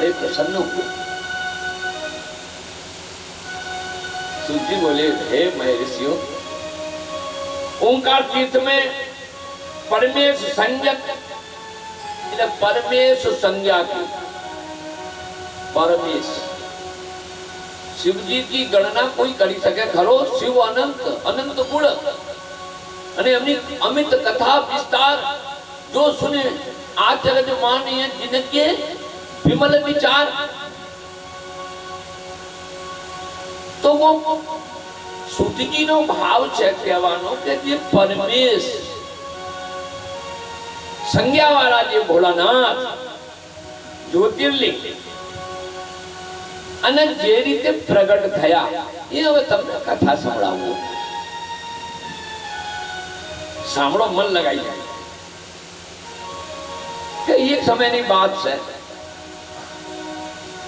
बड़े प्रसन्न हुए। सूत जी बोले, हे महर्षियों, ओंकार तीर्थ में परमेश संज्ञक એટલે પરમેશ સંज्ञा की परमेश शिव जी की गणना कोई करी सके खरो? शिव अनंत अनंत गुण અને એમની અમિત કથા વિસ્તાર जो सुने आचरज मानिए जिनके विमल विचार, तो वो सूत जी नो भाव છે કહેવાનો કે જે પરમેશ संज्ञा वाला जे भोलानाथ ज्योतिर्लिंग અને જે રીતે પ્રગટ થયા એ હવે તમને કથા સંભળાવું. સાંભળો, મન લગાઈ જાય કે એક સમયની વાત છે.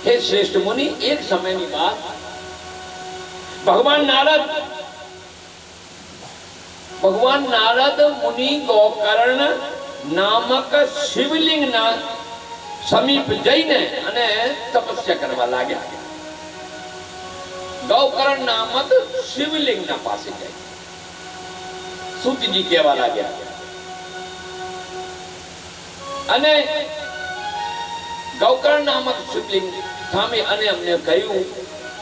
हे श्रेष्ठ मुनि, एक समयની વાત भगवान नारद मुनि गोकर्ण नामक शिवलिंग ना समीप जईने અને તપસ્યા કરવા લાગ્યા. ગૌકर्ण નામક શિવલિંગ ના પાસે જાય. सूतजी કહેવા લાગ્યા અને ગૌકर्ण નામક શિવલિંગ સામે અને અમને કહ્યું.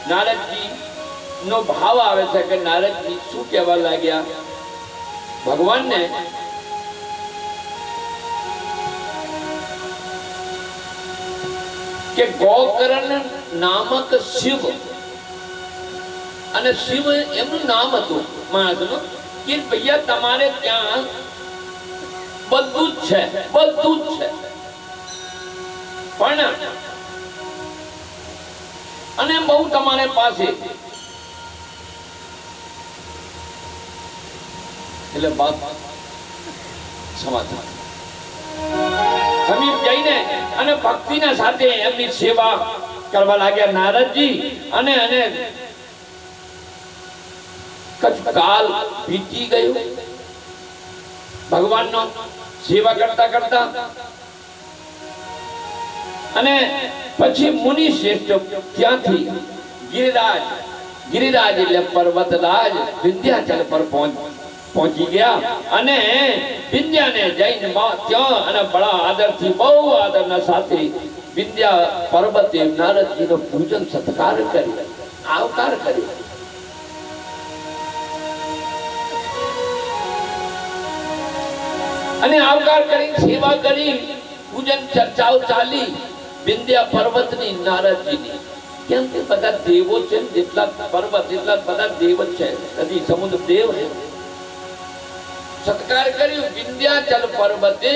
નારદજી નો ભાવ આવે છે કે નારદજી શું કહેવા લાગ્યા ભગવાનને કે ગૌકर्ण નામક શિવ અને શિવ એમનું નામ હતું માણસનું કે ભૈયા તમારે ત્યાં બધું જ છે, બધું જ છે, પણ અને બહુ તમારે પાસે એટલે બાત સમાધાન સમીપ જઈને અને ભક્તિના સાથે એમની સેવા કરવા લાગ્યા નારદજી. અને અને કાલ વીતી ગયું ભગવાનનો સેવા કરતા કરતા. અને પછી મુનિ શ્રેષ્ઠ ત્યાંથી ગિરિરાજ એટલે પર્વતરાજ વિંધ્યાચલ પર પહોંચી ગયા અને વિંધ્યાને જઈને ત્યાં અને બડા આદરથી બહુ આદરના સાથે વિંધ્યા પર્વતે નારદજીનો પૂજન સત્કાર કર્યો, આવકાર કર્યો. અને આવકાર કરી સેવા કરી પૂજન ચર્ચાઓ ચાલી વિંધ્યા પર્વતની નારદજીની. કેમ કે બધા દેવો છે, જેટલા પર્વત એટલા બધા દેવ છે, નદી સમુદ્ર દેવ છે. સત્કાર કર્યું વિંધ્યાચલ પર્વતે.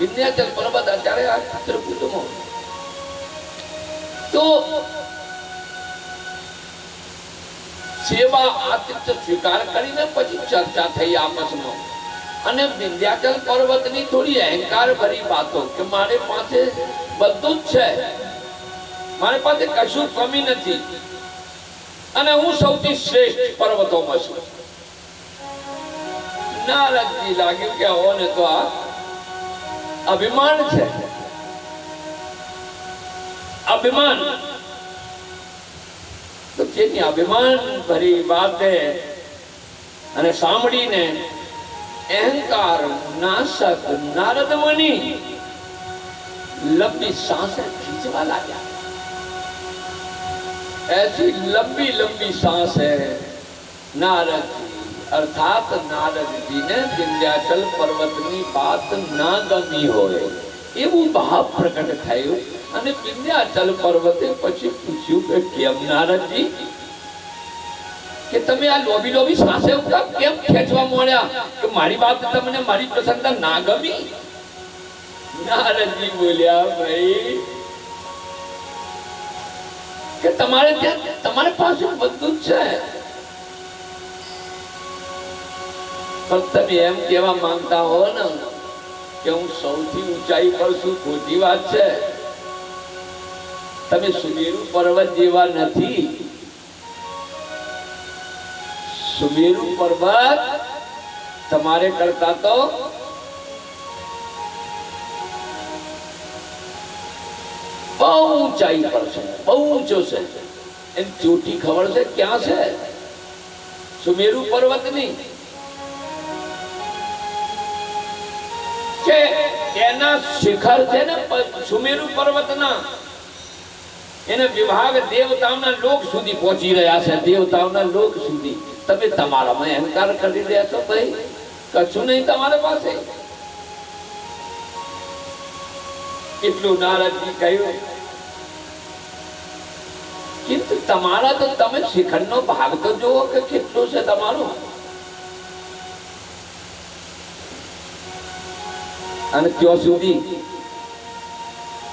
વિંધ્યાચલ પર્વત અત્યારે આ ચિત્રકૂટમાં તો સેવા આતિથ્ય સ્વીકાર કરીને પછી ચર્ચા થઈ આપસમાં. અને વિંધ્યાચલ પર્વતની થોડી અહંકાર ભરી વાતો કે મારે પાસે બધું જ છે, મારી પાસે કશું કમી નથી અને હું સૌથી શ્રેષ્ઠ પર્વતોમાં છું. નારદજી લાગ્યું કે ઓને તો આ અભિમાન છે, અભિમાન. તો જેની અભિમાન ભરી વાત અને સાંભળીને अहंकार नाशक नारद मुनि लंबी सांसें खींचवा लगा. ऐसी लंबी लंबी सांस है नारद जी अर्थात नारद जी ने विंध्याचल पर्वतनी बात ना गमी होए એવું ભાવ પ્રગટ થયું. અને વિંધ્યાચલ પર્વતે પછી પૂછ્યું કે કેમ નારદજી કે તમે આ લોબી લોબી સાસે ઉતા કેમ ખેંચવા મોડ્યા કે મારી વાત તમને મારી પ્રસન્નતા ના ગમી? નારદજી બોલ્યા, ભાઈ કે તમારે ત્યાં તમારે પાસે બધું જ છે, પણ તમે એમ કહેવા માંગતા હો ને કે હું સૌથી ઊંચાઈ પર છું, ખોટી વાત છે. તમે સુમેરુ પર્વત જેવા નથી. सुमेरु पर्वत તમારે કરતા તો બહુ ઊંચાઈ પર છે, બહુ ઊંચો છે. એની ચોટી ખબર છે ક્યાં છે? સુમેરુ પર્વતની. કે એના શિખર છે ને સુમેરુ પર્વતના, એને વિભાગ દેવતાઓના લોક સુધી પહોંચી રહ્યા છે. દેવતાઓના લોક સુધી. તમે તમારામાં અહંકાર કરી રહ્યા છો ભાઈ, કશું નહીં તમારા પાસે. એટલું નારદજી કહ્યું. কিন্তু તમારા તો તમે શિખરનો ભાગ તો જુઓ કે કેટલો છે તમારો. અને ત્યાં સુધી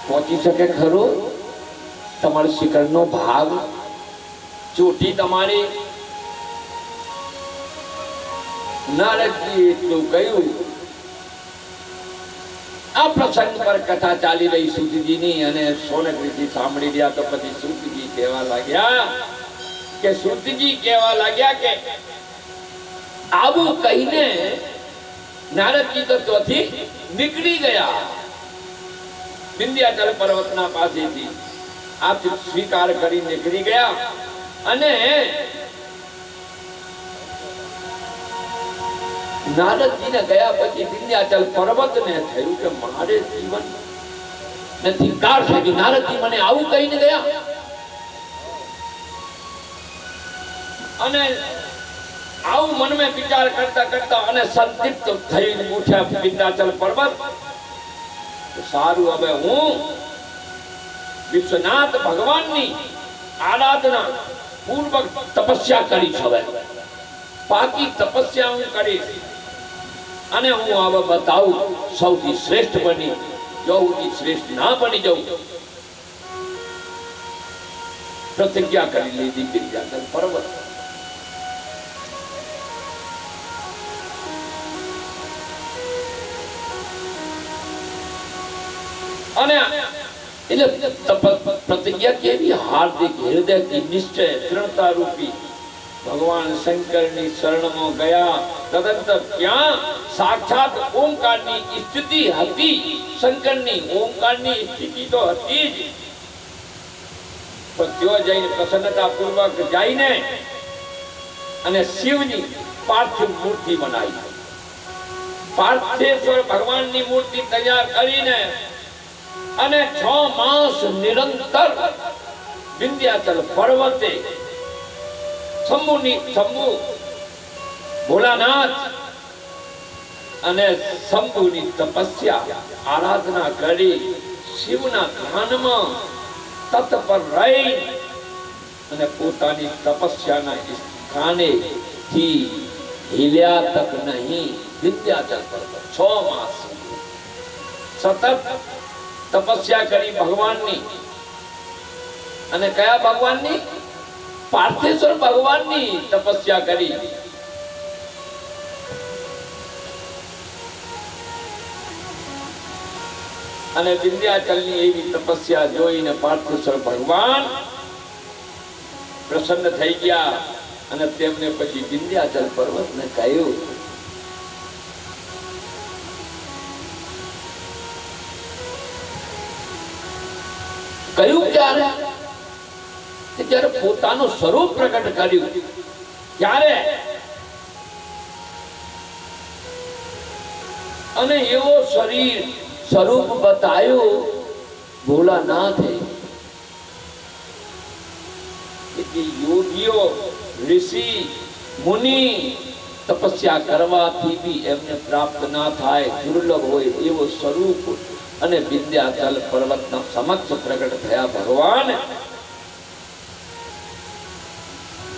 પહોંચી શકે ખરો તમારો શિખરનો ભાગ? ચોટી તમારી. નારદજી એટલું કહ્યું. આ પ્રસંગ પર કથા ચાલી રહી સૂતજીની, અને સોનકજી સાંભળી રહ્યા. તો પછી સૂતજી કહેવા લાગ્યા કે આવું કહીને નારદજી તો ત્યાંથી નીકળી ગયા વિંધ્યાચલ પર્વતના પાસેથી. આ સ્વીકાર કરી નીકળી ગયા. અને નારદજીને ગયા પછી વિંધ્યાચલ પર્વતને થયું કે મારે જીવન નથી કાર થઈ ગયું. નારદજી મને આવું કહીને ગયા. અને આવું મનમાં વિચાર કરતા કરતા અને સંતૃપ્ત થઈને ઉઠ્યા વિંધ્યાચલ પર્વત. સારું, હવે હું વિશ્વનાથ ભગવાનની આરાધના પૂર્વક તપસ્યા કરીશ. હવે પાકી તપસ્યા હું કરીશ. અને હું હવે બતાવું સૌથી શ્રેષ્ઠ બની જવું, શ્રેષ્ઠ ના બની જવું. પ્રતિજ્ઞા કરી લીધી વિંધ્યાચલ પર્વત. અને એટલે પ્રતિજ્ઞા કેવી હાર્દિક હૃદયથી નિશ્ચય દૃઢતા રૂપી ભગવાન શંકરની શરણમાં ગયા. તદંતર ત્યાં સાક્ષાત ઓમકારની સ્થિતિ હતી. શંકરની ઓમકારની સ્થિતિ તો હતી જ, પણ ત્યાં જઈને પ્રસન્નતા પૂર્વક જઈને અને શિવની પાર્થિવ મૂર્તિ બનાવી. પાર્થેશ્વર ભગવાનની મૂર્તિ તૈયાર કરીને અને 6 માસ નિરંતર વિંધ્યાચલ પર્વતે શંભુ ભોલાનાથ અને શંભુની તપસ્યા આરાધના કરી શિવના ધ્યાનમાં તત્પર રહી અને પોતાની તપસ્યાના સ્થાને થી હિલ્યા તક નહીં. વિંધ્યાચલ પર્વત 6 માસ સતત તપસ્યા કરી ભગવાનની. અને કયા ભગવાનની? પાર્થેશ્વર ભગવાનની તપસ્યા કરી. અને વિંધ્યાચલની એવી તપસ્યા જોઈને પાર્થેશ્વર ભગવાન પ્રસન્ન થઈ ગયા. અને તેમને પછી વિંધ્યાચલ પર્વતને કહ્યું ક્યારે? જ્યારે પોતાનું સ્વરૂપ પ્રગટ કર્યું ત્યારે. અને એવો સ્વરૂપ બતાવ્યો ભોલાનાથે કે યોગીઓ ઋષિ મુનિ તપસ્યા કરવાથી બી એમને પ્રાપ્ત ના થાય, દુર્લભ હોય એવો સ્વરૂપ. અને વિંધ્યાચલ પર્વતના સમક્ષ પ્રગટ થયા ભગવાન.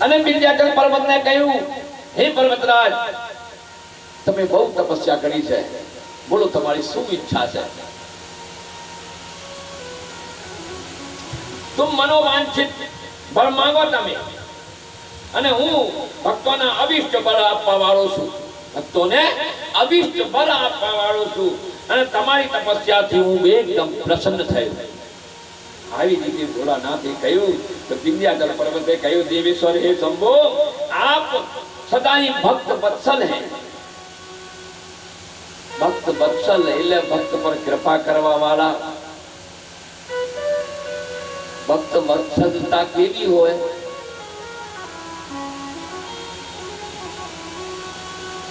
અને વિંધ્યાચલ પર્વતને કહ્યું, હે પર્વતરાજ, તમે બહુ તપસ્યા કરી છે, બોલો તમારી શું ઈચ્છા છે? તુમ મનોવાંછિત બળ માંગો તમે, અને હું ભક્તોના અભિષ્ટ બળ આપવા વાળો છું. ભક્તોને અભિષ્ટ બળ આપવા વાળો છું. અને તમારી તપસ્યાથી હું એકદમ પ્રસન્ન થયો. આવી રીતે ભોળાનાથે કહ્યું. તો વિંધ્યાચલ પર્વતે કહ્યું, દેવેશ્વર હે શંભો, આપ સદાય ભક્ત વત્સલ હે. ભક્ત વત્સલ એટલે ભક્ત પર કૃપા કરવા વાળા. ભક્ત વત્સલતા કેવી હોય?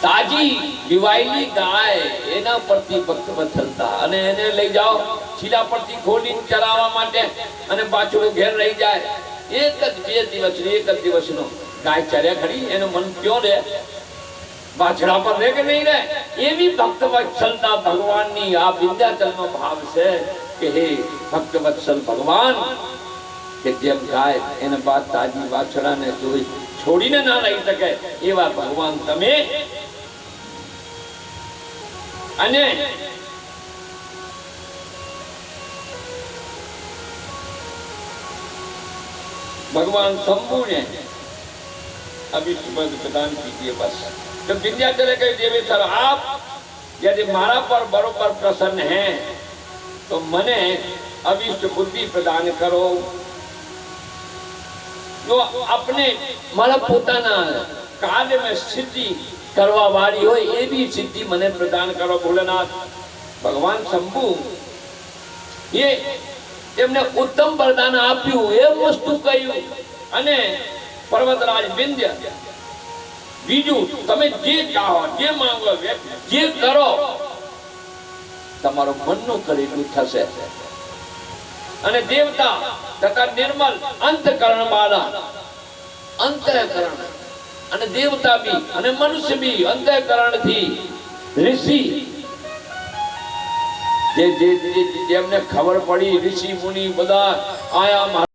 તાજી દિવાયેલી ગાય એના પરથી ભક્ત વત્સલતા, અને એને લઈ જાઓ છીલા પરથી ખોલીને ચરાવવા માટે અને પાછું ઘેર રહી જાય. એક જ દિવસનો ગાય ચર્યા ખરી, એનું મન ક્યો રહે? બાછડા પર રહે કે નહીં રહે? એવી ભક્ત વત્સલતા ભગવાનની આ વિંધ્યાચલનો ભાવ છે કે હે ભક્ત વત્સલ ભગવાન, કે જેમ ગાય એને બાદ તાજી વાછડાને જોઈ છોડીને ના રહી શકે એવા ભગવાન તમે. અને भगवान शंभु ने अभिष्ट प्रदान कीजिए. बस तो विंध्याचल कही देवेश्वर आप यदि मारा पर बरोबर प्रसन्न हैं तो मने अभिष्ट बुद्धि प्रदान करो. जो अपने मारा पोताना कार्य में सिद्धि करवा वाली हो ये भी सिद्धि मने प्रदान करो भोलेनाथ. भगवान शंभु ये એમને ઉત્તમ વરદાન આપ્યું, એ વસ્તુ કહ્યું. અને પર્વતરાજ વિંધ્ય બીજું તમે જે ચાહો, જે માંગો, જે કરો તમારું મનનું કરેલું થશે. અને દેવતા તથા નિર્મલ અંતકરણ વાળા, અંતઃકરણ અને દેવતા બી અને મનુષ્ય બી અંતઃકરણ થી ઋષિ જેમને ખબર પડી, ઋષિ મુનિ બધા આયા